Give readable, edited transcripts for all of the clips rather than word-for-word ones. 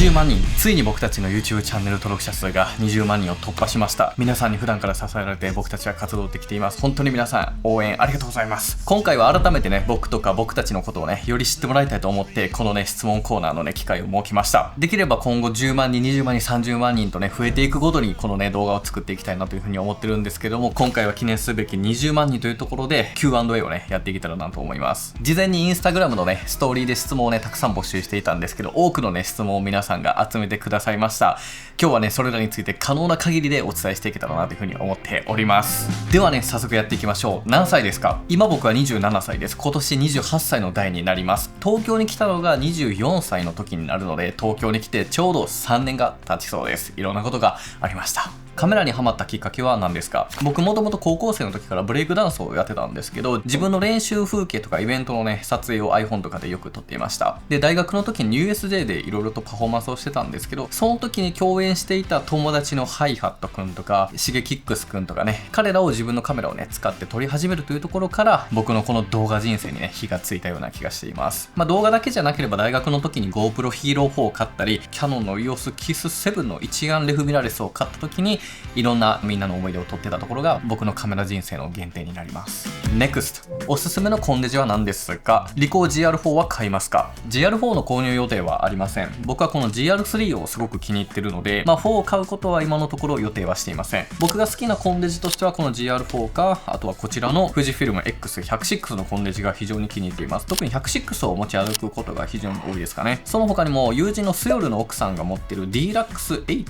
20万人、ついに僕たちの YouTube チャンネル登録者数が20万人を突破しました。皆さんに普段から支えられて僕たちは活動できています。本当に皆さん応援ありがとうございます。今回は改めてね、僕とか僕たちのことをね、より知ってもらいたいと思って、このね、質問コーナーのね、機会を設けました。できれば今後10万人、20万人、30万人とね、増えていくごとにこのね、動画を作っていきたいなというふうに思ってるんですけども、今回は記念すべき20万人というところで Q&A をね、やっていけたらなと思います。事前にインスタグラムのね、ストーリーで質問をね、たくさん募集していたんですけど、多くのね、質問を皆さんが集めてくださいました。今日はね、それらについて可能な限りでお伝えしていけたらなというふうに思っております。ではね、早速やっていきましょう。何歳ですか？今僕は27歳です。今年28歳の代になります。東京に来たのが24歳の時になるので、東京に来てちょうど3年が経ちそうです。いろんなことがありました。カメラにハマったきっかけは何ですか？僕もともと高校生の時からブレイクダンスをやってたんですけど、自分の練習風景とかイベントのね、撮影を iPhone とかでよく撮っていました。で、大学の時に USJ でいろいろとパフォーマンスをしてたんですけど、その時に共演していた友達のハイハットくんとか、シゲキックスくんとかね、彼らを自分のカメラをね、使って撮り始めるというところから、僕のこの動画人生にね、火がついたような気がしています。動画だけじゃなければ大学の時に GoPro Hero 4を買ったり、Canon の EOS Kiss 7の一眼レフミラーレスを買った時に、いろんなみんなの思い出を撮ってたところが僕のカメラ人生の原点になります。 NEXT おすすめのコンデジは何ですか？リコー GR4 は買いますか？ GR4 の購入予定はありません。僕はこの GR3 をすごく気に入ってるので、4を買うことは今のところ予定はしていません。僕が好きなコンデジとしてはこの GR4 か、あとはこちらの富士フィルム X106 のコンデジが非常に気に入っています。特に106を持ち歩くことが非常に多いですかね。その他にも友人のスヨルの奥さんが持ってる D-Lux8、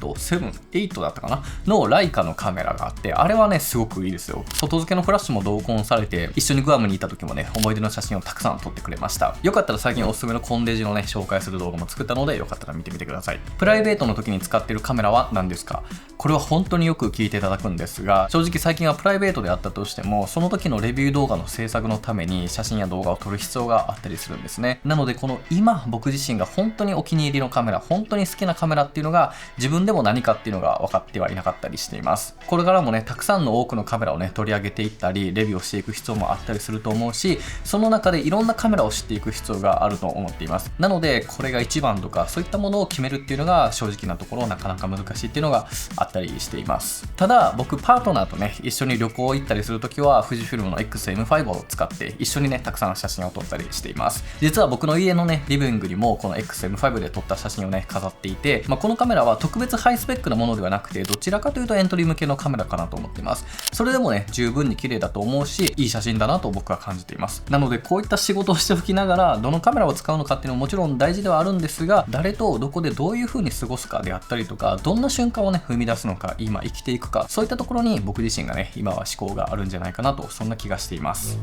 8だったかなのライカのカメラがあって、あれはねすごくいいですよ。外付けのフラッシュも同梱されて、一緒にグアムにいた時もね、思い出の写真をたくさん撮ってくれました。よかったら最近おすすめのコンデジのね紹介する動画も作ったので、よかったら見てみてください。プライベートの時に使っているカメラは何ですか？これは本当によく聞いていただくんですが、正直最近はプライベートであったとしても、その時のレビュー動画の制作のために写真や動画を撮る必要があったりするんですね。なのでこの今僕自身が本当にお気に入りのカメラ、本当に好きなカメラっていうのが自分でも何かっていうのが分かってはいなかったりしています。これからもね、たくさんの多くのカメラをね取り上げていったり、レビューをしていく必要もあったりすると思うし、その中でいろんなカメラを知っていく必要があると思っています。なのでこれが一番とかそういったものを決めるっていうのが正直なところなかなか難しいっていうのがあったりしています。ただ僕パートナーとね一緒に旅行行ったりするときは富士フィルムの XM5 を使って一緒にねたくさん写真を撮ったりしています。実は僕の家のねリビングにもこの XM5 で撮った写真をね飾っていて、このカメラは特別ハイスペックなものではなくて、どちらかというとエントリー向けのカメラかなと思っています。それでもね十分に綺麗だと思うし、いい写真だなと僕は感じています。なのでこういった仕事をしておきながらどのカメラを使うのかっていうのももちろん大事ではあるんですが、誰とどこでどういう風に過ごすかであったりとか、どんな瞬間をね踏み出すのか、今生きていくか、そういったところに僕自身がね今は思考があるんじゃないかなと、そんな気がしています。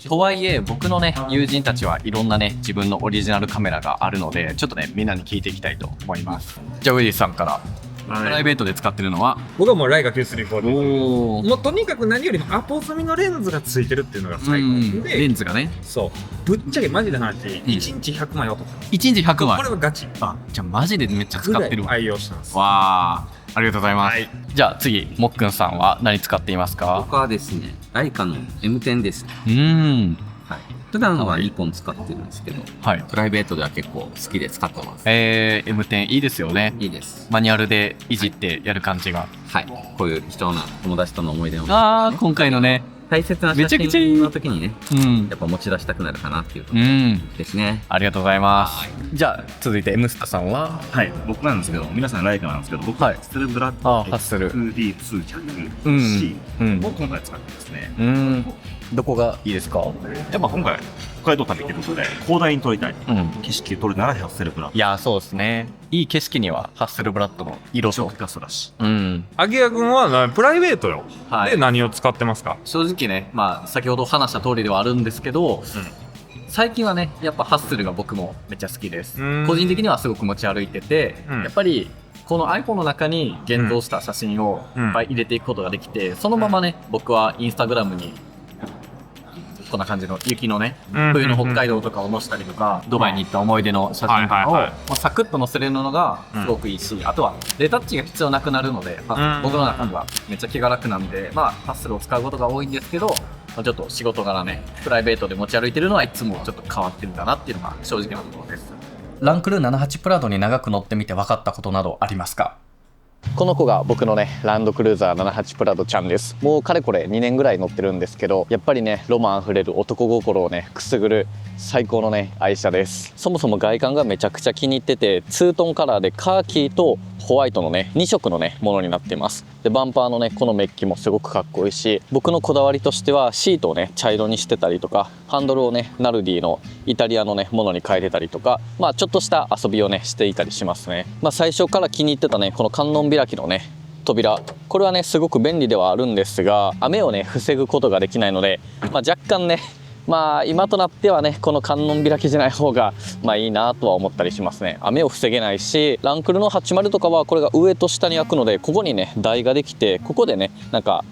とはいえ僕のね友人たちはいろんなね自分のオリジナルカメラがあるので、ちょっとねみんなに聞いていきたいと思います。じゃあウェディさんから、プライベートで使ってるのは？僕はもうライガ934で、もうとにかく何よりもアポ済みのレンズがついてるっていうのが最高で、レンズがね、そうぶっちゃけマジで話、1日100枚音、1日100枚、これはガチ、じゃあマジでめっちゃ使ってるわ。愛用してます。わー、ありがとうございます。じゃあ次、もっくんさんは何使っていますか？僕はですね、ライカの M10 です。はい。普段はニコン使ってるんですけど、プライベートでは結構好きで使ってます。M10 いいですよね。いいです。マニュアルでいじってやる感じが。はい。こういう貴重な友達との思い出を、今回のね、大切な写真の時にね、やっぱ持ち出したくなるかなっていうところですね。ありがとうございます。じゃあ続いて M スタさんは？はい、僕なんですけど、皆さんライカなんですけど、僕はハッスルブラッド XD200C を今回使ってますね。どこがいいですか？やっぱ今回北海道旅ってことで広大に撮りたい、景色撮るならハッスルブラッド。いやそうですね、いい景色にはハッスルブラッドの色とピカソだし。アギヤ君はプライベートよ、で何を使ってますか？正直ね、先ほど話した通りではあるんですけど、最近はねやっぱハッスルが僕もめっちゃ好きです。個人的にはすごく持ち歩いてて、やっぱりこの iPhone の中に現像した写真をいっぱい入れていくことができて、そのままね僕はインスタグラムにこんな感じの雪のね、冬の北海道とかを載せたりとか、ドバイに行った思い出の写真とかをもうサクッと載せれるのがすごくいいし、あとはレタッチが必要なくなるので、僕の中ではめっちゃ気が楽なんで、ハッスルを使うことが多いんですけど、ちょっと仕事柄ね、プライベートで持ち歩いてるのはいつもちょっと変わってるかなっていうのが正直なところです。ランクル78プラドに長く乗ってみて分かったことなどありますか？この子が僕のねランドクルーザー78プラドちゃんです。もうかれこれ2年ぐらい乗ってるんですけど、やっぱりねロマンあふれる男心をねくすぐる最高のね愛車です。そもそも外観がめちゃくちゃ気に入ってて、ツートンカラーでカーキーとホワイトのね2色のねものになっています。でバンパーのねこのメッキもすごくかっこいいし、僕のこだわりとしてはシートをね茶色にしてたりとか、ハンドルをねナルディのイタリアのねものに変えてたりとか、ちょっとした遊びをねしていたりしますね。最初から気に入ってたねこの観音開きのね扉、これはねすごく便利ではあるんですが、雨をね防ぐことができないので、若干ね今となってはねこの観音開きじゃない方がいいなとは思ったりしますね。雨を防げないし、ランクルの80とかはこれが上と下に開くので、ここにね台ができて、ここでねなんか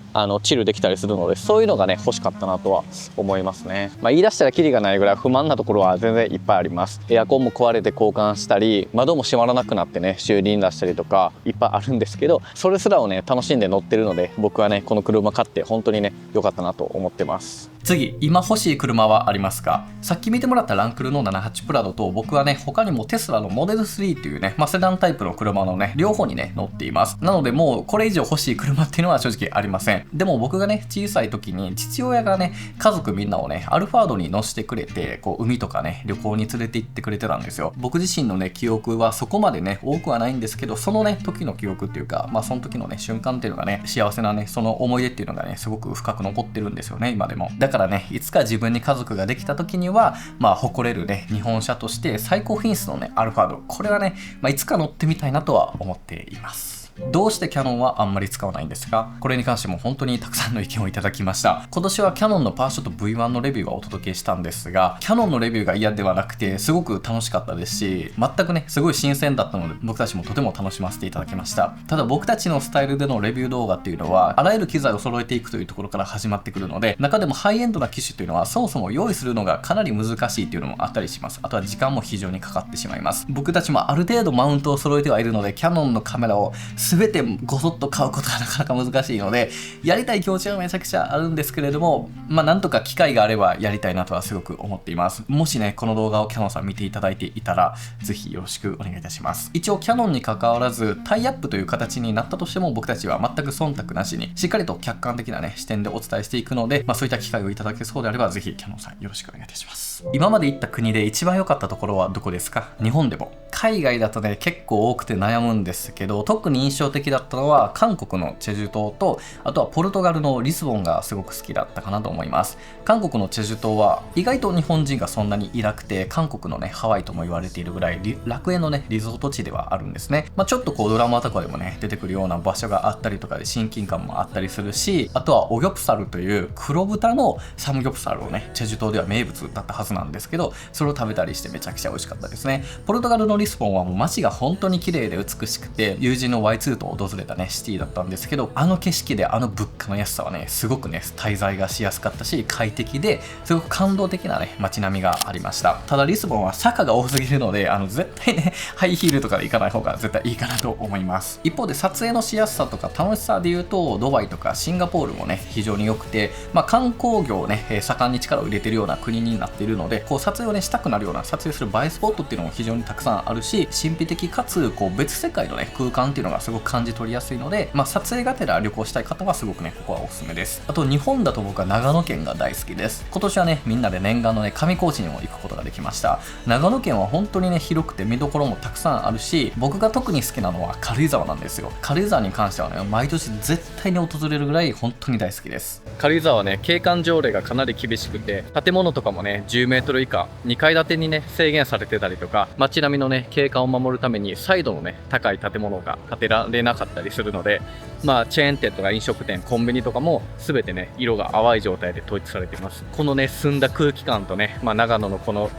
チルできたりするので、そういうのがね欲しかったなとは思いますね。言い出したらキリがないぐらい不満なところは全然いっぱいあります。エアコンも壊れて交換したり、窓も閉まらなくなってね修理に出したりとかいっぱいあるんですけど、それすらをね楽しんで乗ってるので、僕はねこの車買って本当にね良かったなと思ってます。次、今欲しい車はありますか？さっき見てもらったランクルの78プラドと、僕はね他にもテスラのモデル3っていうね、セダンタイプの車のね両方にね乗っています。なのでもうこれ以上欲しい車っていうのは正直ありません。でも僕がね小さい時に父親がね家族みんなをねアルファードに乗せてくれて、海とかね旅行に連れて行ってくれてたんですよ。僕自身のね記憶はそこまでね多くはないんですけど、そのね時の記憶っていうか、その時のね瞬間っていうのがね、幸せなねその思い出っていうのがねすごく深く残ってるんですよね、今でも。だからねいつか自分に家族ができた時には誇れるね日本車として最高品質のねアルファード、これはね、いつか乗ってみたいなとは思っています。どうしてキヤノンはあんまり使わないんですか？これに関しても本当にたくさんの意見をいただきました。今年はキヤノンのパワーショット V1 のレビューはお届けしたんですが、キヤノンのレビューが嫌ではなくてすごく楽しかったですし、全くねすごい新鮮だったので僕たちもとても楽しませていただきました。ただ僕たちのスタイルでのレビュー動画っていうのはあらゆる機材を揃えていくというところから始まってくるので、中でもハイエンドな機種というのはそもそも用意するのがかなり難しいっていうのもあったりします。あとは時間も非常にかかってしまいます。僕たちもある程度マウントを揃えてはいるので、キヤノンのカメラを全てごそっと買うことがなかなか難しいので、やりたい気持ちはめちゃくちゃあるんですけれども、なんとか機会があればやりたいなとはすごく思っています。もしねこの動画をキヤノンさん見ていただいていたらぜひよろしくお願いいたします。一応キヤノンに関わらずタイアップという形になったとしても、僕たちは全く忖度なしにしっかりと客観的なね視点でお伝えしていくので、そういった機会をいただけそうであればぜひキヤノンさんよろしくお願いいたします。今まで行った国で一番良かったところはどこですか？日本でも海外だとね結構多くて悩むんですけど、特に印象的だったのは韓国のチェジュ島と、あとはポルトガルのリスボンがすごく好きだったかなと思います。韓国のチェジュ島は意外と日本人がそんなにいなくて、韓国のねハワイとも言われているぐらい楽園のねリゾート地ではあるんですね。ちょっとドラマとかでもね出てくるような場所があったりとかで親近感もあったりするし、あとはオギョプサルという黒豚のサムギョプサルをねチェジュ島では名物だったはずなんですけど、それを食べたりしてめちゃくちゃ美味しかったですね。ポルトガルのリスボンはもう街が本当に綺麗で美しくて、友人の Y2 と訪れたねシティだったんですけど、あの景色であの物価の安さはねすごくね滞在がしやすかったし、快適ですごく感動的なね街並みがありました。ただリスボンは坂が多すぎるので絶対ねハイヒールとかで行かない方が絶対いいかなと思います。一方で撮影のしやすさとか楽しさで言うと、ドバイとかシンガポールもね非常に良くて、観光業をね盛んに力を入れてるような国になっているので、撮影をねしたくなるような、撮影する映えスポットっていうのも非常にたくさんあるし、神秘的かつ別世界のね空間っていうのがすごく感じ取りやすいので、撮影がてら旅行したい方はすごくねここはおすすめです。あと日本だと僕は長野県が大好きです。今年はねみんなで念願のね上高地にも行くことができました。長野県は本当にね広くて見どころもたくさんあるし、僕が特に好きなのは軽井沢なんですよ。軽井沢に関してはね毎年絶対に訪れるぐらい本当に大好きです。軽井沢はね景観条例がかなり厳しくて、建物とかもね10メートル以下2階建てにね制限されてたりとか、街並みのね景観を守るためにサイドのね高い建物が建てられなかったりするので、チェーン店とか飲食店、コンビニとかも全てね色が淡い状態で統一されています。このね澄んだ空気感とね、長野のこの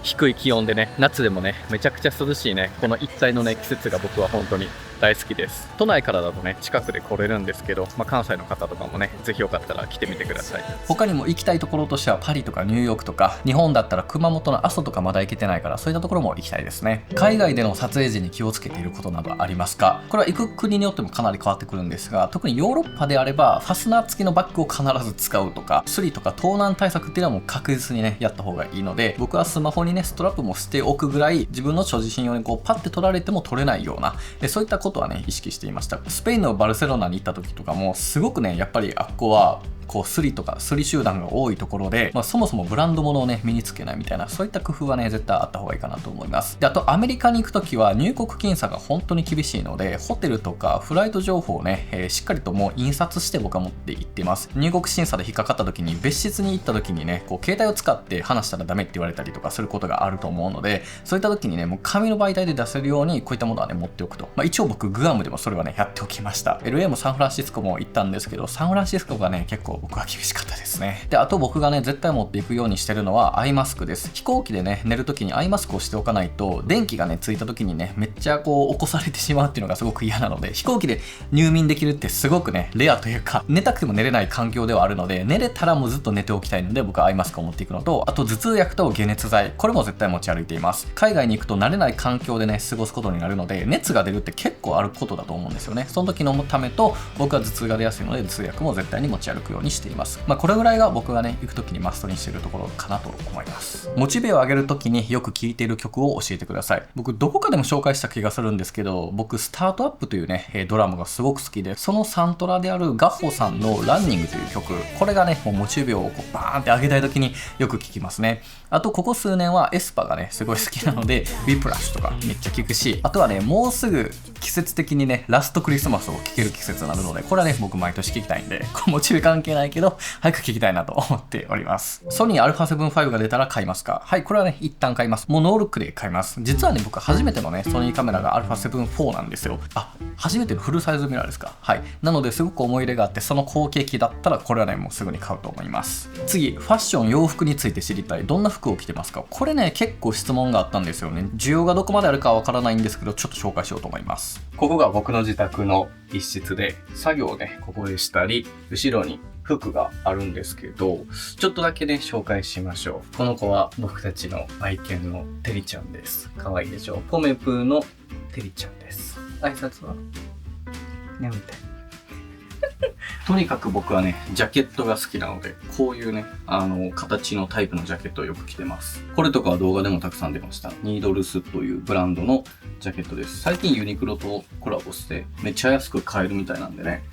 低い気温でね、夏でもねめちゃくちゃ涼しいねこの一帯のね季節が僕は本当に大好きです。都内からだとね近くで来れるんですけど、関西の方とかもねぜひよかったら来てみてください。他にも行きたいところとしてはパリとかニューヨークとか、日本だったら熊本の阿蘇とかまだ行けてないから、そういったところも行きたいですね。海外での撮影時に気をつけていることなどありますか？これは行く国によってもかなり変わってくるんですが、特にヨーロッパであればファスナー付きのバッグを必ず使うとか、スリとか盗難対策っていうのはもう確実にねやった方がいいので、僕はスマホにねストラップもしておくぐらい、自分の所持品をねこうパッて取られても取れないような、そういったことはね意識していました。スペインのバルセロナに行った時とかもすごくねやっぱりあっこはこうスリとかスリ集団が多いところで、そもそもブランド物をね身につけないみたいな、そういった工夫はね絶対あった方がいいかなと思います。であとアメリカに行くときは入国審査が本当に厳しいので、ホテルとかフライト情報をね、しっかりともう印刷して僕は持って行っています。入国審査で引っかかった時に別室に行った時にねこう携帯を使って話したらダメって言われたりとかすることがあると思うので、そういった時にねもう紙の媒体で出せるようにこういったものはね持っておくと、一応僕グアムでもそれはねやっておきました。 LA もサンフランシスコも行ったんですけど、サンフランシスコがね結構僕は厳しかったですね。であと僕がね絶対持っていくようにしてるのはアイマスクです。飛行機でね寝るときにアイマスクをしておかないと、電気がねついた時にねめっちゃこう起こされてしまうっていうのがすごく嫌なので、飛行機で入眠できるってすごくねレアというか、寝たくても寝れない環境ではあるので、寝れたらもうずっと寝ておきたいので僕はアイマスクを持っていくのと、あと頭痛薬と解熱剤、これも絶対持ち歩いています。海外に行くと慣れない環境でね過ごすことになるので、熱が出るって結構あることだと思うんですよね。その時のためと、僕は頭痛が出やすいので頭痛薬も絶対に持ち歩くようにしています。これぐらいが僕がね行く時にマストにしているところかなと思います。モチベを上げる時によく聴いている曲を教えてください。僕どこかでも紹介した気がするんですけど、僕スタートアップというねドラマがすごく好きで、そのサントラであるガッホさんのランニングという曲、これがねもうモチベをこうバーンって上げたい時によく聴きますね。あとここ数年はエスパがねすごい好きなのでウィプラッシュとかめっちゃ聴くし、あとはねもうすぐ季節的にねラストクリスマスを聴ける季節になるので、これはね僕毎年聴きたいんで、モチベ関係ないけど早く聴きたいなと思っております。ソニー α7V が出たら買いますか？はい、これはね一旦買います。もうノールックで買います。実はね僕初めてのねソニーカメラが α7-4 なんですよ。初めてのフルサイズミラーですか？はい、なのですごく思い入れがあって、その後継機だったらこれはねもうすぐに買うと思います。次、ファッション洋服について知りたい。どんな服を着てますか？これね結構質問があったんですよね。需要がどこまであるかはわからないんですけど、ちょっと紹介しようと思います。ここが僕の自宅の一室で、作業をねここでしたり、後ろに服があるんですけど、ちょっとだけね紹介しましょう。この子は僕たちの愛犬のテリちゃんです。可愛いでしょ。ポメプーのテリちゃんです。挨拶はねみたいとにかく僕はねジャケットが好きなので、こういうね形のタイプのジャケットをよく着てます。これとかは動画でもたくさん出ました。ニードルスというブランドのジャケットです。最近ユニクロとコラボしてめっちゃ安く買えるみたいなんでね、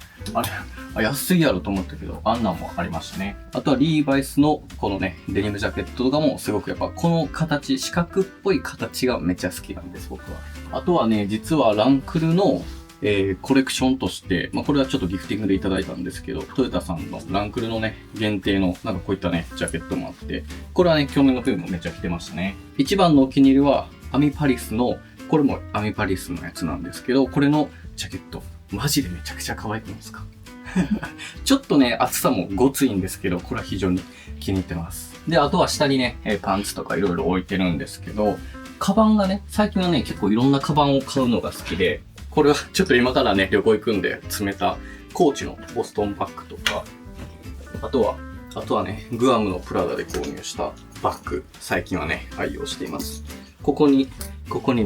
安いやろと思ったけど、あんなんもありましたね。あとはリーバイスのこのねデニムジャケットとかもすごくやっぱこの形、四角っぽい形がめっちゃ好きなんです僕は。あとはね実はランクルのコレクションとして、これはちょっとギフティングでいただいたんですけど、トヨタさんのランクルのね、限定の、こういったね、ジャケットもあって、これはね、去年の冬もめっちゃ着てましたね。一番のお気に入りは、アミパリスの、これもアミパリスのやつなんですけど、これのジャケット、マジでめちゃくちゃ可愛くないですか？ちょっとね、厚さもごついんですけど、これは非常に気に入ってます。で、あとは下にね、パンツとかいろいろ置いてるんですけど、カバンがね、最近はね、結構いろんなカバンを買うのが好きで、これはちょっと今からね、旅行行くんで詰めたコーチのボストンバッグとか、あとはね、グアムのプラダで購入したバッグ、最近はね、愛用しています。ここに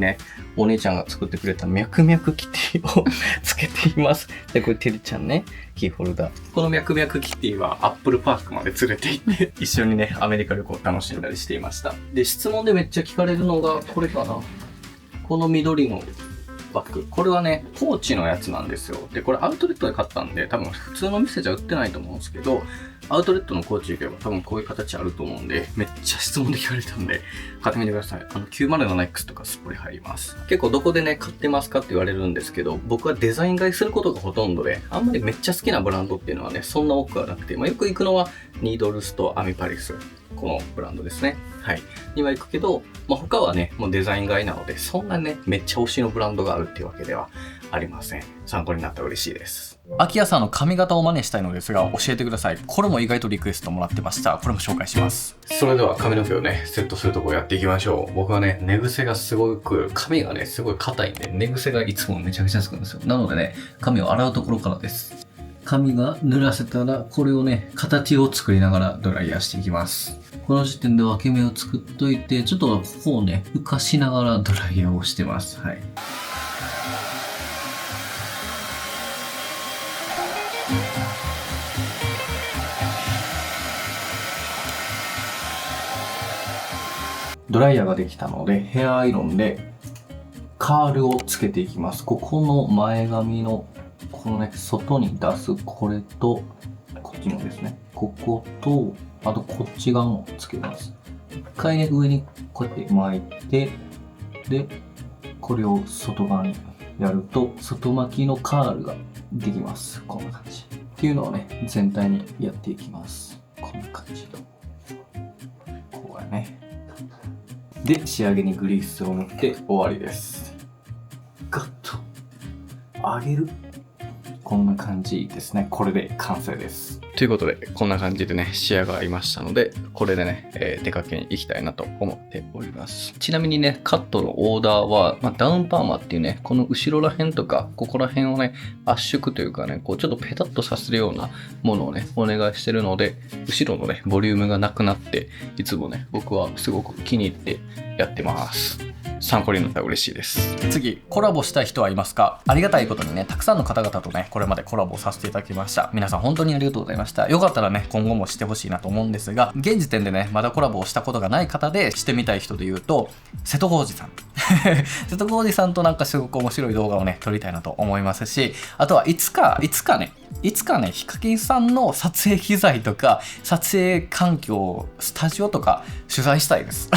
ね、お姉ちゃんが作ってくれた脈々キティをつけています。で、これてるちゃんね、キーホルダー。この脈々キティはアップルパークまで連れて行って、一緒にね、アメリカ旅行を楽しんだりしていました。で、質問でめっちゃ聞かれるのが、これかな。この緑のバッグ。これはね、コーチのやつなんですよ。で、これアウトレットで買ったんで、多分普通の店じゃ売ってないと思うんですけど、アウトレットのコーチ行けば多分こういう形あると思うんで、めっちゃ質問で聞かれたんで、買ってみてください。907X とかすっぽり入ります。結構どこでね、買ってますかって言われるんですけど、僕はデザイン買いすることがほとんどで、あんまりめっちゃ好きなブランドっていうのはね、そんな多くはなくて、よく行くのはニードルスとアミパリス。このブランドですね。はい。には行くけど、他はね、もうデザイン買いなので、そんなにね、めっちゃ推しのブランドがあるっていうわけではありません。参考になったら嬉しいです。秋谷さんの髪型を真似したいのですが、教えてください。これも意外とリクエストもらってました。これも紹介します。それでは髪の毛をね、セットするとこやっていきましょう。僕はね、寝癖がすごく、髪がね、すごい硬いんで、寝癖がいつもめちゃくちゃつくんですよ。なのでね、髪を洗うところからです。髪が濡らせたら、これをね、形を作りながらドライヤーしていきます。この時点で分け目を作っといて、ちょっとここをね、浮かしながらドライヤーをしてます。はい。ドライヤーができたので、ヘアアイロンでカールをつけていきます。ここの前髪のこのね、外に出すこれと、こっちのですね、ここと、あとこっち側もつけます。一回ね、上にこうやって巻いて、で、これを外側にやると、外巻きのカールができます。こんな感じ。っていうのをね、全体にやっていきます。こんな感じで。こうやね。で、仕上げにグリースを塗って終わりです。ガッと上げる。こんな感じですね。これで完成です。ということで、こんな感じでね、仕上がりましたので、これでね、出かけに行きたいなと思っております。ちなみにね、カットのオーダーは、ダウンパーマっていうね、この後ろら辺とか、ここら辺をね、圧縮というかね、こうちょっとペタッとさせるようなものをね、お願いしてるので、後ろのね、ボリュームがなくなって、いつもね、僕はすごく気に入ってやってます。参考になったら嬉しいです。次、コラボしたい人はいますか？ありがたいことにね、たくさんの方々とね、これまでコラボさせていただきました。皆さん本当にありがとうございました。よかったらね、今後もしてほしいなと思うんですが、現時点でね、まだコラボをしたことがない方でしてみたい人で言うと、瀬戸康史さん。瀬戸康史さんとなんかすごく面白い動画をね、撮りたいなと思いますし、あとはいつかね、ヒカキンさんの撮影機材とか、撮影環境、スタジオとか取材したいです。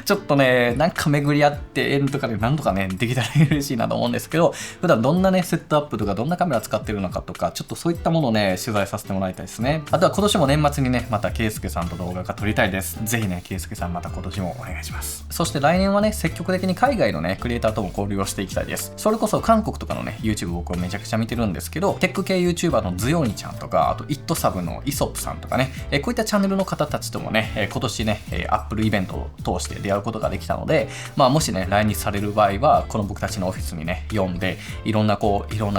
ちょっとね、なんか巡り合ってエンとかでなんとかね、できたら嬉しいなと思うんですけど、普段どんなね、セットアップとか、どんなカメラ使ってるのかとか、ちょっとそういったものをね、取材させてもらいたいですね。あとは今年も年末にね、また圭介さんと動画が撮りたいです。ぜひね、圭介さんまた今年もお願いします。そして来年はね、積極的に海外のね、クリエイターとも交流をしていきたいです。それこそ韓国とかのね、YouTube 僕はめちゃくちゃ見てるんですけど、テック系 YouTuber のズヨニちゃんとか、あとイットサブのイソップさんとかね、こういったチャンネルの方たちともね、今年ね、Apple イベントを通して出会うことができたので、もしね、来日される場合は、この僕たちのオフィスにね、読んで、いろんな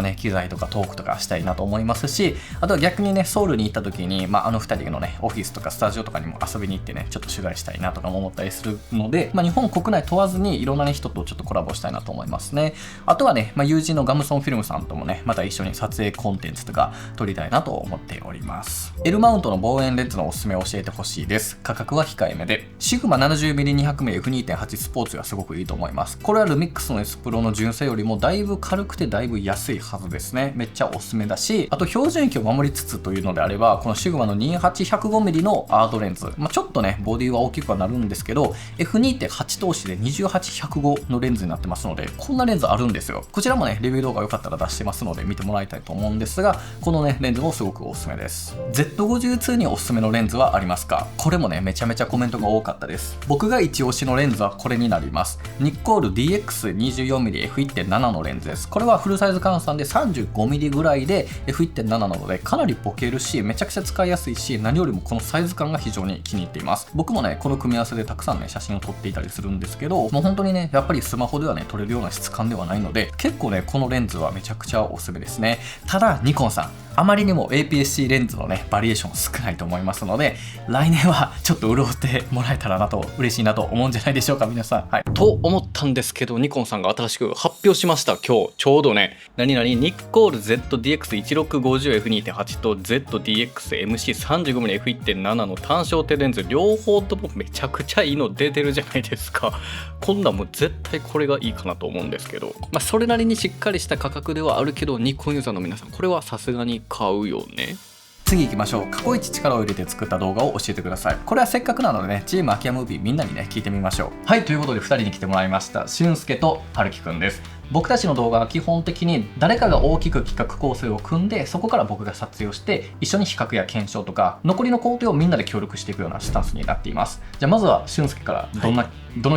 ね、機材とかトークとかしたいなと思いますし、あとは逆にね、ソウルに行った時に、あの2人のね、オフィスとかスタジオとかにも遊びに行ってね、ちょっと取材したいなとかも思ったりするので、日本国内問わずにいろんなね、人とちょっとコラボしたいなと思いますね。あとはね、友人のガムソンフィルムさんともね、また一緒に撮影コンテンツとか撮りたいなと思っております。L マウントの望遠レンズのおすすめを教えてほしいです。価格は控えめで、シグマ 70mm200mm F2.8 スポーツがすごくいいと思います。これはルミックスの S プロの純正よりもだいぶ軽くてだいぶ安いはずですね。めっちゃおすすめだし、あと標準域を守りつつというのであれば、このシグマの 28105mm のアートレンズ、ちょっとね、ボディは大きくはなるんですけど、F2.8 投資で28105のレンズになってますので、こんなレンズあるんですよ。こちらもね、レビュー動画よかったら出してますので見てもらいたいと思うんですが、このね、レンズもすごくおすすめです。Z52 におすすめのレンズはありますか？これもね、めちゃめちゃコメントが多かったです。僕が一押しのレンズはこれになります。ニッコール DX24mm F1.7 のレンズです。これはフルサイズ換算で 35mm ぐらいで F1.7 なので、かなりボケるし、めちゃくちゃ使いやすいし、何よりもこのサイズ感が非常に気に入っています。僕もね、この組み合わせでたくさんね、写真を撮っていたりするんですけど、もう本当にね、やっぱりスマホではね、撮れるような質感ではないので、結構ね、このレンズはめちゃくちゃおすすめですね。ただ、ニコンさん、あまりにも APS-C レンズのね、バリエーション少ないと思いますので、来年はちょっと潤ってもらえたらなと、嬉しいなと思うんじゃないでしょうか、皆さん。はい。と思ったんですけど、ニコンさんが新しく発表しました。今日、ちょうどね、ニッコール ZDX1650F2.8 と ZDX-MC35mm F1.7 の単焦点レンズ、両方ともめちゃくちゃいいの出てるじゃないですか。こんなんもう絶対これがいいかなと思うんですけど、それなりにしっかりした価格ではあるけど、ニコンユーザーの皆さん、これはさすがに買うよね。次行きましょう。過去一力を入れて作った動画を教えてください。これはせっかくなのでね、チーム秋山ムービーみんなにね、聞いてみましょう。はい、ということで2人に来てもらいました。俊介と春樹くんです。僕たちの動画は基本的に誰かが大きく企画構成を組んで、そこから僕が撮影をして一緒に比較や検証とか残りの工程をみんなで協力していくようなスタンスになっています。じゃあまずは俊介からどの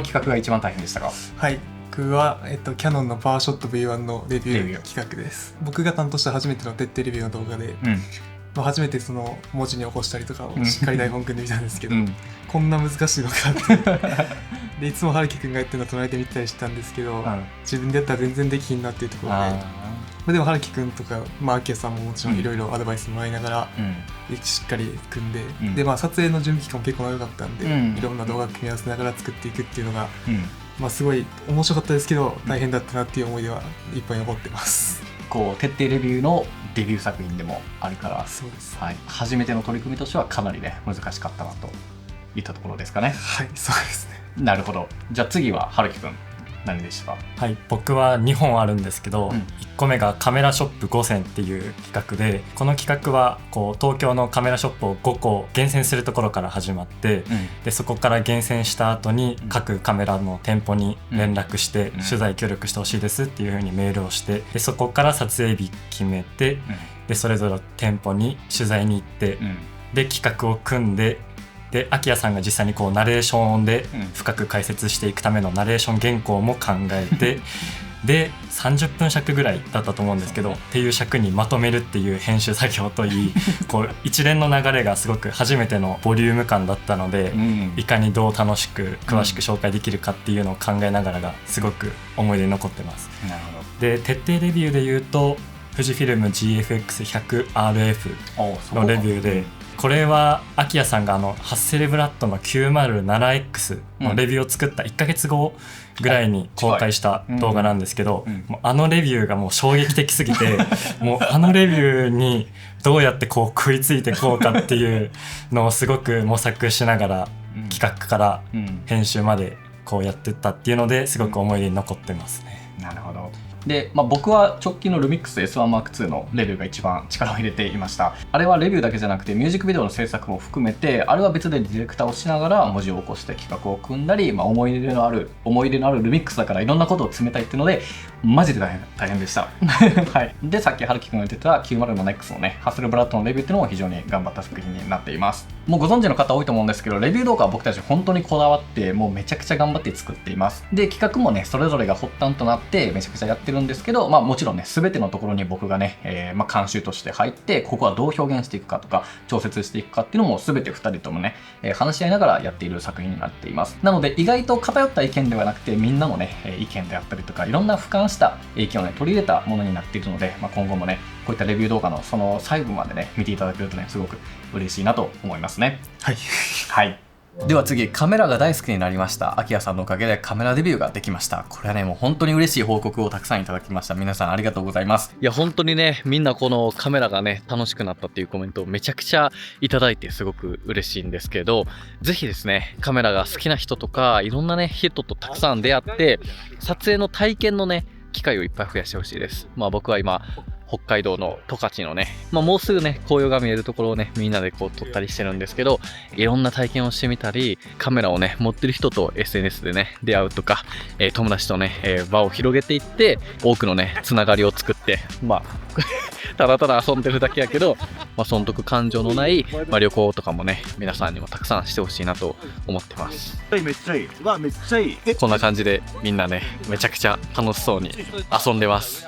企画が一番大変でしたか？はい、僕は、キヤノンのパワーショット V1 のレビュー企画です。僕が担当した初めての徹底レビューの動画で、初めてその文字に起こしたりとかをしっかり台本組んでみたんですけど、こんな難しいのかってでいつも春樹くんがやってるの隣で見たりしたんですけど、自分でやったら全然できひんなっていうところで、でも春樹くんとかアキヤさんももちろんいろいろアドバイスもらいながら、しっかり組んで、で撮影の準備期間も結構長かったんで、いろんな動画組み合わせながら作っていくっていうのが、すごい面白かったですけど大変だったなっていう思い出はいっぱい残ってます。こう徹底レビューのデビュー作品でもあるから、そうです、初めての取り組みとしてはかなりね難しかったなといったところですかね。はい、そうですね。なるほど。じゃあ次は春樹くん何でしたか？はい、僕は2本あるんですけど、1個目がカメラショップ5選っていう企画で、この企画はこう東京のカメラショップを5個厳選するところから始まって、でそこから厳選した後に各カメラの店舗に連絡して、取材協力してほしいですっていう風にメールをして、でそこから撮影日決めて、でそれぞれ店舗に取材に行って、で企画を組んで、でアキヤさんが実際にこうナレーションで深く解説していくためのナレーション原稿も考えてで30分尺ぐらいだったと思うんですけど、っていう尺にまとめるっていう編集作業といいこう一連の流れがすごく初めてのボリューム感だったので、いかにどう楽しく詳しく紹介できるかっていうのを考えながらがすごく思い出に残ってます。なるほど。で徹底レビューで言うと富士フィルム GFX100RF のレビューで、これはアキヤさんがハッセルブラッドの 907X のレビューを作った1ヶ月後ぐらいに公開した動画なんですけど、もうレビューがもう衝撃的すぎてもうレビューにどうやってこう食いついてこうかっていうのをすごく模索しながら企画から編集までこうやってったっていうのですごく思い出に残ってますね。なるほど。で、僕は直近のルミックス S1M2 のレビューが一番力を入れていました。あれはレビューだけじゃなくてミュージックビデオの制作も含めて、あれは別でディレクターをしながら文字を起こして企画を組んだり、思い入れのあるルミックスだからいろんなことを詰めたいっていうのでマジで大変でしたはい。でさっき春樹くんが言ってた 907X のねハッセルブラッドのレビューっていうのも非常に頑張った作品になっています。もうご存知の方多いと思うんですけど、レビュー動画は僕たち本当にこだわってもうめちゃくちゃ頑張って作っています。で企画もねそれぞれが発端となってめちゃくちゃやってるんですけど、もちろんね全てのところに僕がね、監修として入って、ここはどう表現していくかとか調節していくかっていうのも全て2人ともね、話し合いながらやっている作品になっています。なので意外と偏った意見ではなくて、みんなのね意見であったりとかいろんな俯瞰した意見をね取り入れたものになっているので、今後もねこういったレビュー動画のその細部までね見ていただけるとねすごく嬉しいなと思いますね。はい、はい。では次、カメラが大好きになりました。アキヤさんのおかげでカメラデビューができました。これはねもう本当に嬉しい報告をたくさんいただきました。皆さんありがとうございます。いや本当にね、みんなこのカメラがね楽しくなったっていうコメントをめちゃくちゃいただいてすごく嬉しいんですけど、ぜひですねカメラが好きな人とかいろんなね人とたくさん出会って、撮影の体験のね機会をいっぱい増やしてほしいです。僕は今北海道の十勝のね、もうすぐね紅葉が見えるところをねみんなでこう撮ったりしてるんですけど、いろんな体験をしてみたり、カメラをね持ってる人と SNS でね出会うとか、友達とね、場を広げていって多くのねつながりを作ってただただ遊んでるだけやけど、損得感情のない、旅行とかもね皆さんにもたくさんしてほしいなと思ってます。めっちゃいい。めっちゃいい。こんな感じでみんなねめちゃくちゃ楽しそうに遊んでます。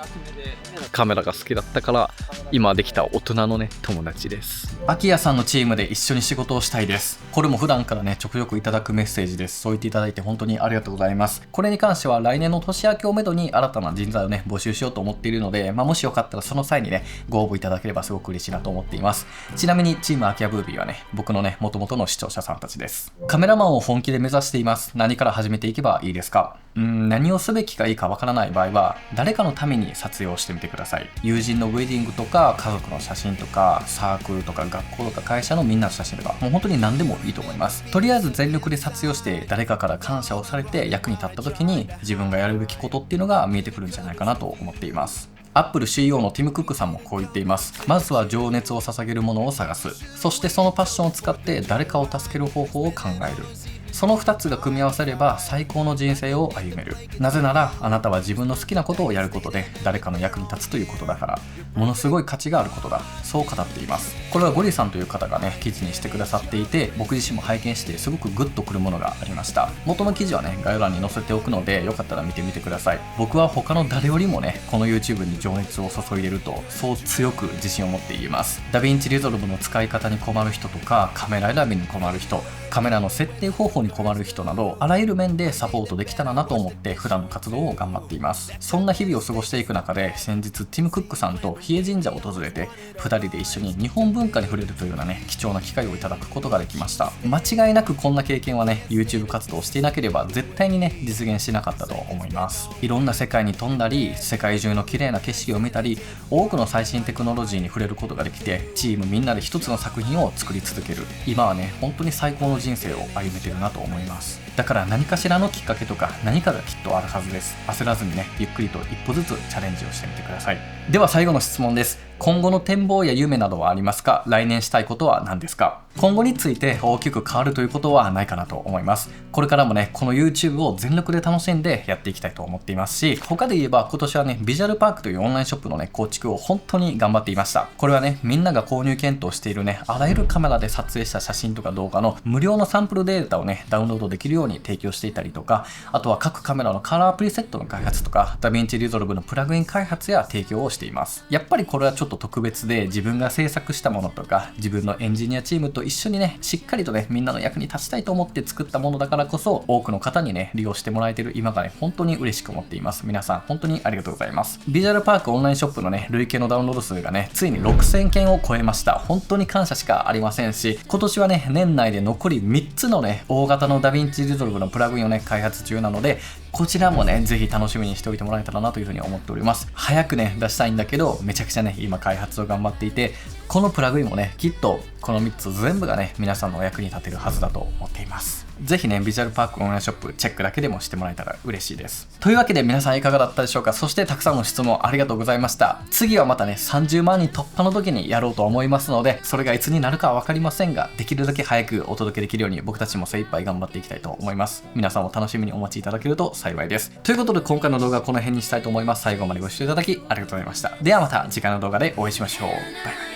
カメラが好きだったから今できた大人のね友達です。アキヤさんのチームで一緒に仕事をしたいです。これも普段からねちょくちょくいただくメッセージです。そう言っていただいて本当にありがとうございます。これに関しては来年の年明けをめどに新たな人材をね募集しようと思っているので、もしよかったらその際にねご応募いただければすごく嬉しいなと思っています。ちなみにチームアキヤブービーはね僕のね元々の視聴者さんたちです。カメラマンを本気で目指しています。何から始めていけばいいですか？何をすべきかいいかわからない場合は誰かのために撮影をしてみてください。友人のウェディングとか家族の写真とかサークルとか学校とか会社のみんなの写真とかもう本当に何でもいいと思います。とりあえず全力で撮影をして誰かから感謝をされて役に立った時に自分がやるべきことっていうのが見えてくるんじゃないかなと思っています。アップル CEO のティム・クックさんもこう言っています。まずは情熱を捧げるものを探す。そしてそのパッションを使って誰かを助ける方法を考える。その2つが組み合わされば最高の人生を歩める。なぜならあなたは自分の好きなことをやることで誰かの役に立つということだから、ものすごい価値があることだ、そう語っています。これはゴリさんという方がね記事にしてくださっていて、僕自身も拝見してすごくグッとくるものがありました。元の記事はね概要欄に載せておくので、よかったら見てみてください。僕は他の誰よりもねこの YouTube に情熱を注いでるとそう強く自信を持って言えます。ダヴィンチリゾルブの使い方に困る人とか、カメラ選びに困る人、カメラの設定方法に困る人など、あらゆる面でサポートできたらなと思って普段の活動を頑張っています。そんな日々を過ごしていく中で、先日ティム・クックさんと比叡神社を訪れて2人で一緒に日本文化に触れるというようなね貴重な機会をいただくことができました。間違いなくこんな経験はね YouTube 活動をしていなければ絶対にね実現しなかったと思います。いろんな世界に飛んだり、世界中の綺麗な景色を見たり、多くの最新テクノロジーに触れることができて、チームみんなで一つの作品を作り続ける。今はね本当に最高の人生を歩めてるなと思います。だから何かしらのきっかけとか何かがきっとあるはずです。焦らずにねゆっくりと一歩ずつチャレンジをしてみてください。では最後の質問です。今後の展望や夢などはありますか？来年したいことは何ですか？今後について大きく変わるということはないかなと思います。これからもねこの YouTube を全力で楽しんでやっていきたいと思っていますし、他で言えば今年はねビジュアルパークというオンラインショップのね構築を本当に頑張っていました。これはねみんなが購入検討しているねあらゆるカメラで撮影した写真とか動画の無料のサンプルデータをねダウンロードできるように提供していたりとか、あとは各カメラのカラープリセットの開発とか、ダヴィンチリゾルブのプラグイン開発や提供をしています。やっぱりこれはちょっと特別で、自分が制作したものとか自分のエンジニアチームと一緒にねしっかりとねみんなの役に立ちたいと思って作ったものだからこそ、多くの方にね利用してもらえている今がね本当に嬉しく思っています。皆さん本当にありがとうございます。ビジュアルパークオンラインショップのね累計のダウンロード数がねついに6000件を超えました。本当に感謝しかありませんし、今年はね年内で残り3つのね大型のダヴィンチリゾルブのプラグインをね開発中なので、こちらもねぜひ楽しみにしておいてもらえたらなというふうに思っております。早くね出したいんだけど、めちゃくちゃね今開発を頑張っていて、このプラグインもねきっとこの3つ全部がね皆さんのお役に立てるはずだと思っています。ぜひねビジュアルパークオンラインショップチェックだけでもしてもらえたら嬉しいです。というわけで皆さんいかがだったでしょうか。そしてたくさんの質問ありがとうございました。次はまたね30万人突破の時にやろうと思いますので、それがいつになるかは分かりませんが、できるだけ早くお届けできるように僕たちも精一杯頑張っていきたいと思います。皆さんも楽しみにお待ちいただけると幸いです。ということで今回の動画はこの辺にしたいと思います。最後までご視聴いただきありがとうございました。ではまた次回の動画でお会いしましょう。バイバイ。